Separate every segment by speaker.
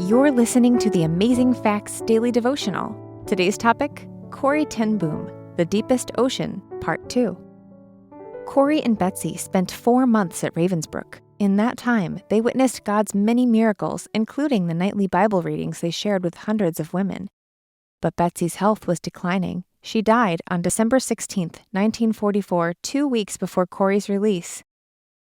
Speaker 1: You're listening to the Amazing Facts Daily Devotional. Today's topic, Corrie ten Boom, The Deepest Ocean, Part 2. Corrie and Betsy spent 4 months at Ravensbrück. In that time, they witnessed God's many miracles, including the nightly Bible readings they shared with hundreds of women. But Betsy's health was declining. She died on December 16, 1944, 2 weeks before Corrie's release.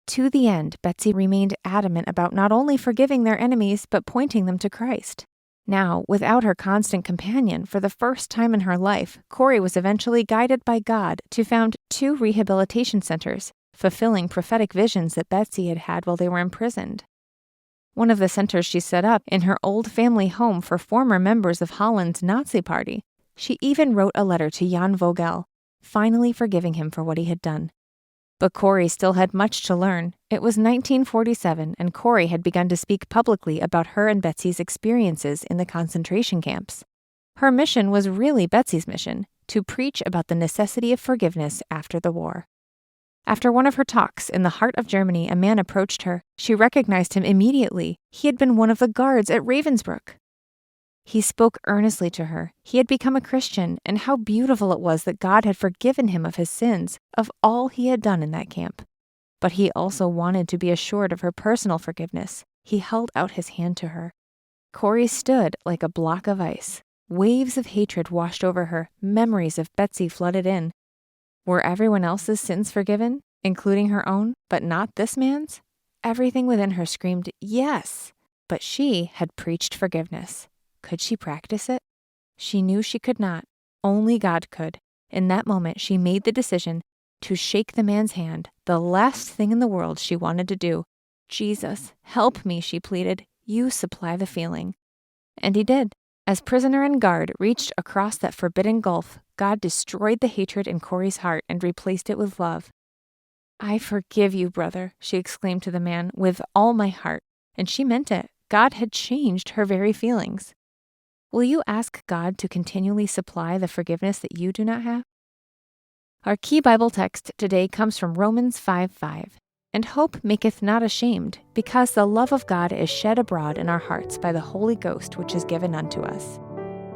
Speaker 1: To the end, Betsy remained adamant about not only forgiving their enemies, but pointing them to Christ. Now, without her constant companion, for the first time in her life, Corrie was eventually guided by God to found 2 rehabilitation centers, fulfilling prophetic visions that Betsy had had while they were imprisoned. One of the centers she set up in her old family home for former members of Holland's Nazi Party. She even wrote a letter to Jan Vogel, finally forgiving him for what he had done. But Corrie still had much to learn. It was 1947, and Corrie had begun to speak publicly about her and Betsy's experiences in the concentration camps. Her mission was really Betsy's mission, to preach about the necessity of forgiveness after the war. After one of her talks in the heart of Germany, a man approached her. She recognized him immediately. He had been one of the guards at Ravensbrück. He spoke earnestly to her. He had become a Christian, and how beautiful it was that God had forgiven him of his sins, of all he had done in that camp. But he also wanted to be assured of her personal forgiveness. He held out his hand to her. Corrie stood like a block of ice. Waves of hatred washed over her. Memories of Betsy flooded in. Were everyone else's sins forgiven, including her own, but not this man's? Everything within her screamed, yes, but she had preached forgiveness. Could she practice it? She knew she could not. Only God could. In that moment, she made the decision to shake the man's hand, the last thing in the world she wanted to do. Jesus, help me, she pleaded. You supply the feeling. And he did. As prisoner and guard reached across that forbidden gulf, God destroyed the hatred in Corrie's heart and replaced it with love. I forgive you, brother, she exclaimed to the man, with all my heart. And she meant it. God had changed her very feelings. Will you ask God to continually supply the forgiveness that you do not have? Our key Bible text today comes from Romans 5:5. And hope maketh not ashamed, because the love of God is shed abroad in our hearts by the Holy Ghost which is given unto us.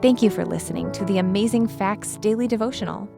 Speaker 1: Thank you for listening to the Amazing Facts Daily Devotional.